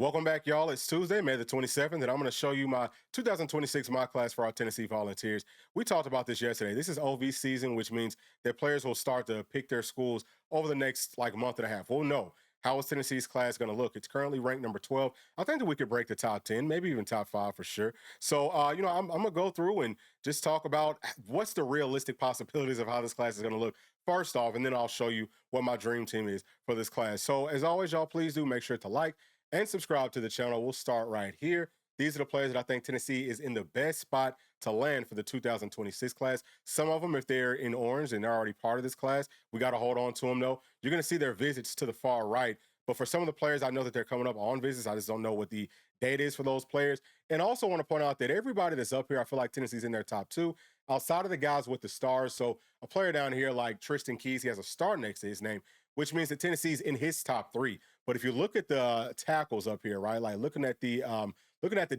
Welcome back, y'all. It's Tuesday, May the 27th, and I'm going to show you my 2026 mock class for our Tennessee Volunteers. We talked about this yesterday. This is OV season, which means that players will start to pick their schools over the next month and a half. We'll know how is Tennessee's class going to look. It's currently ranked number 12. I think that we could break the top 10, maybe even top 5 for sure. So, I'm going to go through and just talk about what's the realistic possibilities of how this class is going to look first off, and then I'll show you what my dream team is for this class. So, as always, y'all, please do make sure to like and subscribe to the channel. We'll start right here. These are the players that I think Tennessee is in the best spot to land for the 2026 class. Some of them, if they're in orange and they're already part of this class, we got to hold on to them, though. You're going to see their visits to the far right. But for some of the players, I know that they're coming up on visits. I just don't know what the date is for those players. And also want to point out that everybody that's up here, I feel like Tennessee's in their top 2, outside of the guys with the stars. So a player down here like Tristan Keys, he has a star next to his name, which means that Tennessee's in his top 3. But if you look at the tackles up here, right, like looking at the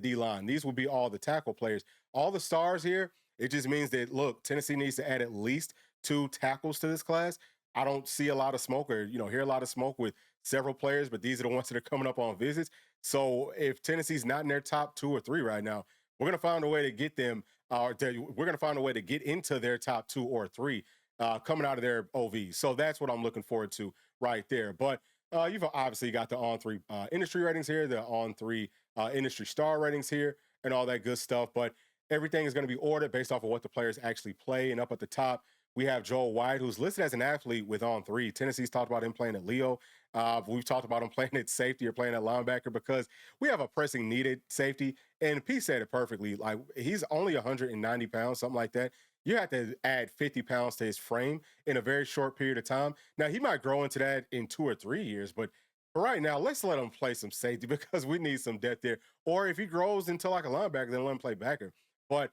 D line, these will be all the tackle players. All the stars here, it just means that, look, Tennessee needs to add at least 2 tackles to this class. I don't see a lot of smoke or hear a lot of smoke with several players, but these are the ones that are coming up on visits. So if Tennessee's not in their top 2 or 3 right now, we're gonna find a way to get them. We're gonna find a way to get into their top 2 or 3 coming out of their OV. So that's what I'm looking forward to right there. But you've obviously got the on-3 industry ratings here, the on-3 industry star ratings here, and all that good stuff. But everything is going to be ordered based off of what the players actually play. And up at the top, we have Joel White, who's listed as an athlete with on-3. Tennessee's talked about him playing at Leo. We've talked about him playing at safety or playing at linebacker because we have a pressing needed safety. And P said it perfectly. Like, he's only 190 pounds, something like that. You have to add 50 pounds to his frame in a very short period of time. Now, he might grow into that in 2 or 3 years, but for right now, let's let him play some safety because we need some depth there. Or if he grows into like a linebacker, then let him play backer. But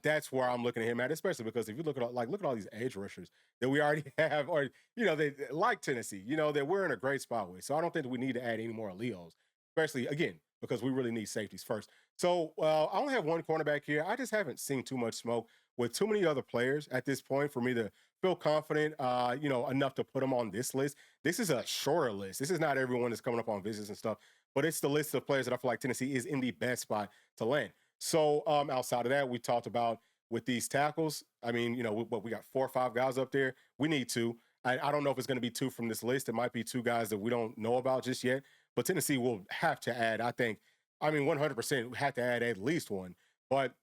that's where I'm looking at him at, especially because if you look at all these edge rushers that we already have, or they like Tennessee, that we're in a great spot with. So I don't think that we need to add any more Leos, especially again because we really need safeties first. So I only have one cornerback here. I just haven't seen too much smoke with too many other players at this point for me to feel confident, enough to put them on this list. This is a shorter list. This is not everyone that's coming up on visits and stuff, but it's the list of players that I feel like Tennessee is in the best spot to land. So outside of that, we talked about with these tackles. I mean, we got 4 or 5 guys up there. We need 2. I don't know if it's going to be 2 from this list. It might be 2 guys that we don't know about just yet. But Tennessee will have to add, 100% have to add at least 1. But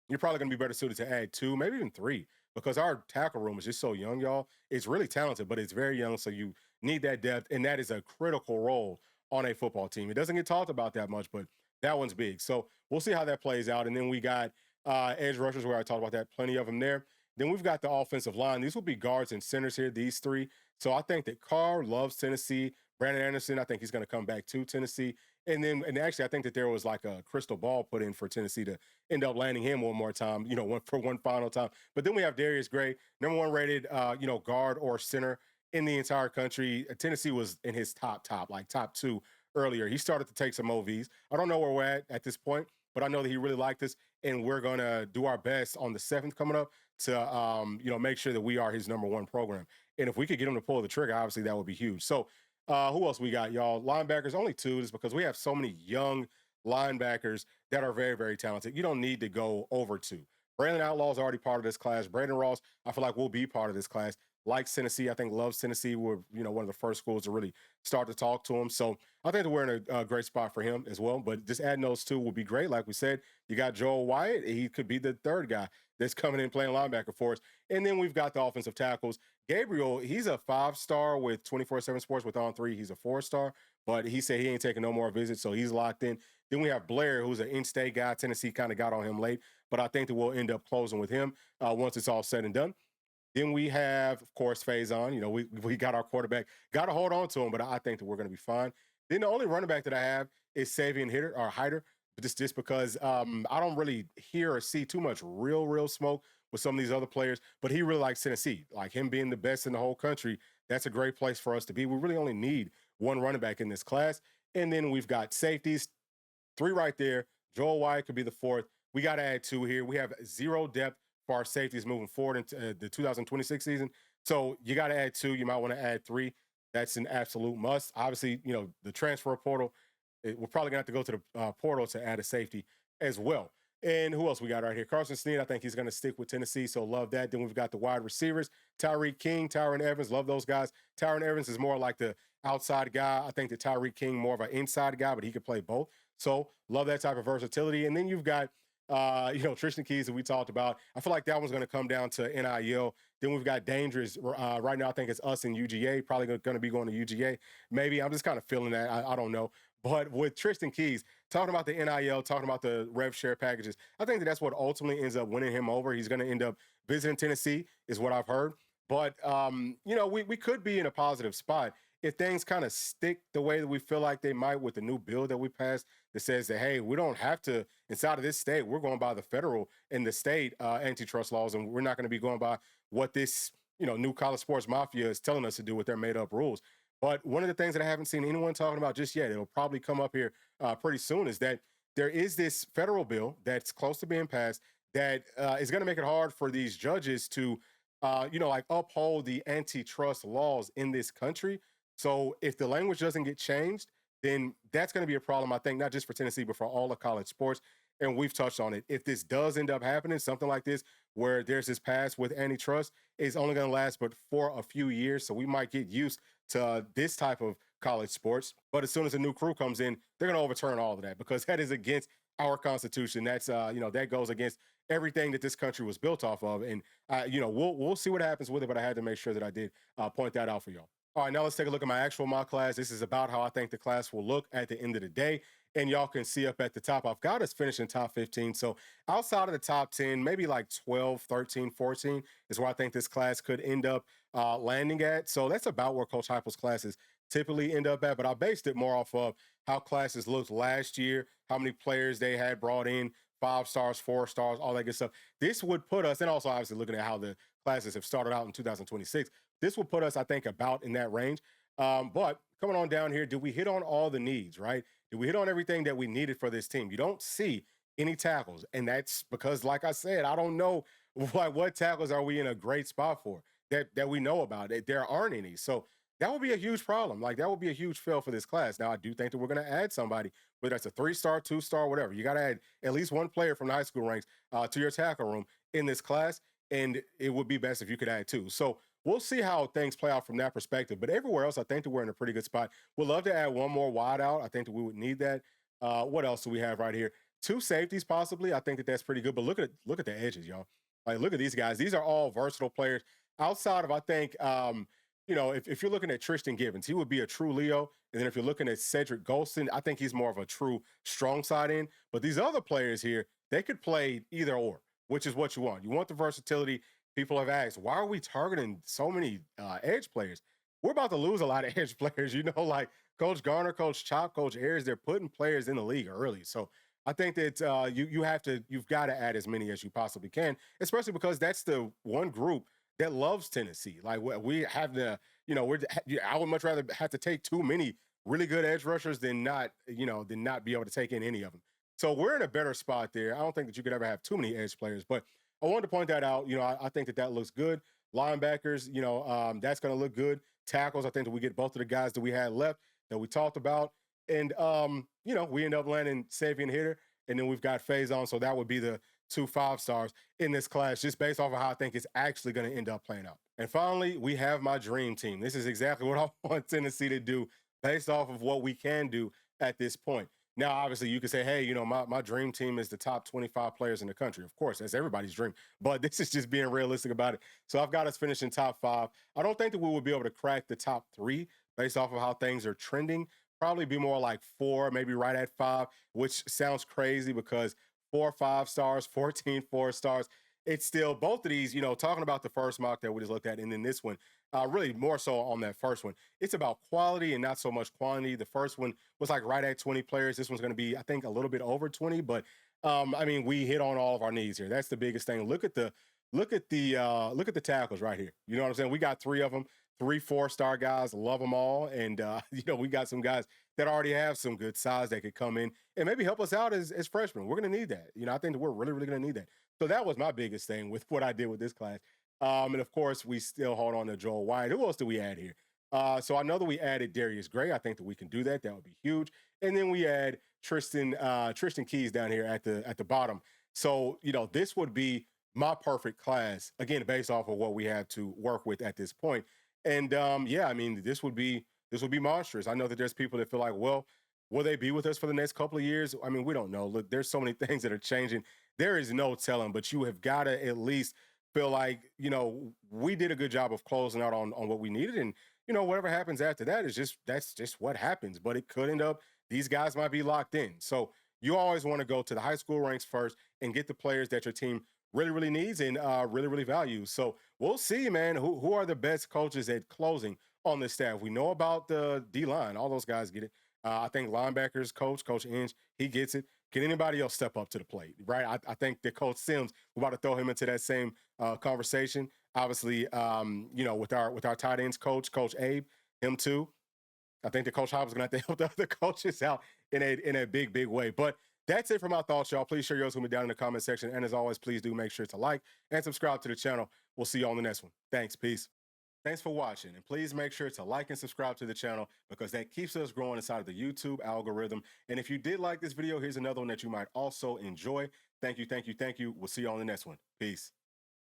you're probably going to be better suited to add 2, maybe even 3, because our tackle room is just so young, y'all. It's really talented, but it's very young, so you need that depth, and that is a critical role on a football team. It doesn't get talked about that much, but that one's big. So we'll see how that plays out. And then we got edge rushers, where I talked about that, plenty of them there. Then we've got the offensive line. These will be guards and centers here, these 3. So I think that Carr loves Tennessee. Brandon Anderson, I think he's going to come back to Tennessee. And actually, I think that there was like a crystal ball put in for Tennessee to end up landing him one more time, for one final time. But then we have Darius Gray, number 1 rated, guard or center in the entire country. Tennessee was in his top 2 earlier. He started to take some OVs. I don't know where we're at this point, but I know that he really liked us, and we're going to do our best on the 7th coming up to, make sure that we are his number 1 program. And if we could get him to pull the trigger, obviously that would be huge. So who else we got, y'all? Linebackers, only 2, just because we have so many young linebackers that are very, very talented. You don't need to go over 2. Braylon Outlaw's already part of this class. Brandon Ross, I feel like, will be part of this class. Likes Tennessee, I think loves Tennessee. We're, one of the first schools to really start to talk to him. So I think that we're in a great spot for him as well. But just adding those 2 will be great. Like we said, you got Joel Wyatt. He could be the 3rd guy that's coming in playing linebacker for us. And then we've got the offensive tackles. Gabriel, he's a 5-star with 24/7 Sports with on-3. He's a 4-star, but he said he ain't taking no more visits, so he's locked in. Then we have Blair, who's an in-state guy. Tennessee kind of got on him late, but I think that we'll end up closing with him once it's all said and done. Then we have, of course, Faison. We got our quarterback. Got to hold on to him, but I think that we're going to be fine. Then the only running back that I have is Savion Hider, but just because I don't really hear or see too much real smoke with some of these other players, but he really likes Tennessee. Like him being the best in the whole country, that's a great place for us to be. We really only need 1 running back in this class. And then we've got safeties, 3 right there. Joel Wyatt could be the 4th. We got to add 2 here. We have 0 depth for our safeties moving forward into the 2026 season. So you got to add 2. You might want to add 3. That's an absolute must. Obviously, the transfer portal, we're probably going to have to go to the portal to add a safety as well. And who else we got right here? Carson Snead, I think he's going to stick with Tennessee, so love that. Then we've got the wide receivers, Tyreek King, Tyron Evans, love those guys. Tyron Evans is more like the outside guy. I think that Tyreek King more of an inside guy, but he could play both. So love that type of versatility. And then you've got Tristan Keys that we talked about. I feel like that one's going to come down to NIL. Then we've got Dangerous. Right now, I think it's us and UGA. Probably going to be going to UGA. Maybe. I'm just kind of feeling that. I don't know. But with Tristan Keys, talking about the NIL, talking about the rev share packages, I think that's what ultimately ends up winning him over. He's going to end up visiting Tennessee, is what I've heard. But, we could be in a positive spot if things kind of stick the way that we feel like they might with the new bill that we passed that says that, hey, we don't have to, inside of this state, we're going by the federal and the state antitrust laws, and we're not going to be going by what this, new college sports mafia is telling us to do with their made up rules. But one of the things that I haven't seen anyone talking about just yet, it'll probably come up here pretty soon, is that there is this federal bill that's close to being passed that is going to make it hard for these judges to, uphold the antitrust laws in this country. So if the language doesn't get changed, then that's going to be a problem, I think, not just for Tennessee, but for all the college sports. And we've touched on it. If this does end up happening, something like this, where there's this pass with antitrust, it's only going to last but for a few years. So we might get used to this type of college sports. But as soon as a new crew comes in, they're going to overturn all of that because that is against our Constitution. That's, that goes against everything that this country was built off of. And, we'll see what happens with it. But I had to make sure that I did point that out for y'all. All right, now let's take a look at my actual mock class. This is about how I think the class will look at the end of the day. And y'all can see up at the top, I've got us finishing top 15. So outside of the top 10, maybe like 12, 13, 14 is where I think this class could end up landing at. So that's about where Coach Heupel's classes typically end up at. But I based it more off of how classes looked last year, how many players they had brought in, 5 stars, 4 stars, all that good stuff. This would put us, and also obviously looking at how the classes have started out in 2026, this will put us, I think, about in that range. But coming on down here, did we hit on all the needs, right? Did we hit on everything that we needed for this team? You don't see any tackles. And that's because, like I said, I don't know what tackles are we in a great spot for that we know about. There aren't any. So that would be a huge problem. Like, that would be a huge fail for this class. Now, I do think that we're going to add somebody, whether that's a 3-star, 2-star, whatever. You got to add at least one player from the high school ranks to your tackle room in this class. And it would be best if you could add 2. So we'll see how things play out from that perspective. But everywhere else, I think that we're in a pretty good spot. We'd love to add one more wide out. I think that we would need that. What else do we have right here? 2 safeties, possibly. I think that that's pretty good. But look at the edges, y'all. Like, look at these guys. These are all versatile players. Outside of, I think, if you're looking at Tristan Gibbons, he would be a true Leo. And then if you're looking at Cedric Golston, I think he's more of a true strong side end. But these other players here, they could play either or, which is what you want. You want the versatility. People have asked, why are we targeting so many edge players? We're about to lose a lot of edge players. Like Coach Garner, Coach Chop, Coach Ayers, they're putting players in the league early. So I think that you've got to add as many as you possibly can, especially because that's the one group that loves Tennessee. Like, we have I would much rather have to take too many really good edge rushers than not be able to take in any of them. So we're in a better spot there. I don't think that you could ever have too many edge players, but I wanted to point that out. I think that looks good. Linebackers, that's going to look good. Tackles, I think that we get both of the guys that we had left that we talked about. And, we end up landing Savion Hitter, and then we've got Faison. So that would be the 2 5-stars in this class, just based off of how I think it's actually going to end up playing out. And finally, we have my dream team. This is exactly what I want Tennessee to do based off of what we can do at this point. Now, obviously, you could say, hey, my dream team is the top 25 players in the country. Of course, that's everybody's dream. But this is just being realistic about it. So I've got us finishing top 5. I don't think that we will be able to crack the top 3 based off of how things are trending. Probably be more like 4, maybe right at 5, which sounds crazy because 4 5-stars, 14 4-stars. It's still both of these, talking about the first mock that we just looked at, and then this one, really more so on that first one. It's about quality and not so much quantity. The first one was like right at 20 players. This one's going to be, I think, a little bit over 20, but we hit on all of our needs here. That's the biggest thing. Look at the tackles right here. You know what I'm saying? We got 3 of them, 3 4-star guys, love them all. And, we got some guys that already have some good size that could come in and maybe help us out as freshmen. We're going to need that. I think that we're really, really going to need that. So that was my biggest thing with what I did with this class. And of course, we still hold on to Joel Wyatt. Who else do we add here? So I know that we added Darius Gray. I think that we can do that. That would be huge. And then we add Tristan Keys down here at the bottom. So this would be my perfect class again, based off of what we have to work with at this point. And yeah, I mean, this would be monstrous. I know that there's people that feel like, well, will they be with us for the next couple of years? I mean, we don't know. Look, there's so many things that are changing. There is no telling, but you have got to at least feel like we did a good job of closing out on what we needed, and whatever happens after that is that's just what happens. But it could end up these guys might be locked in. So you always want to go to the high school ranks first and get the players that your team really needs and really values. So we'll see, man. Who are the best coaches at closing on this staff? We know about the D line; all those guys get it. I think linebackers Coach Inge, he gets it. Can anybody else step up to the plate? Right? I think that Coach Sims, we're about to throw him into that same conversation. Obviously, with our tight ends Coach Abe, him too. I think the Coach Hop's going to have to help the other coaches out in a big way. But that's it for my thoughts, y'all. Please share yours with me down in the comment section. And as always, please do make sure to like and subscribe to the channel. We'll see you on the next one. Thanks. Peace. Thanks for watching, and please make sure to like and subscribe to the channel because that keeps us growing inside of the YouTube algorithm. And if you did like this video, here's another one that you might also enjoy. Thank you. We'll see you on the next one. Peace.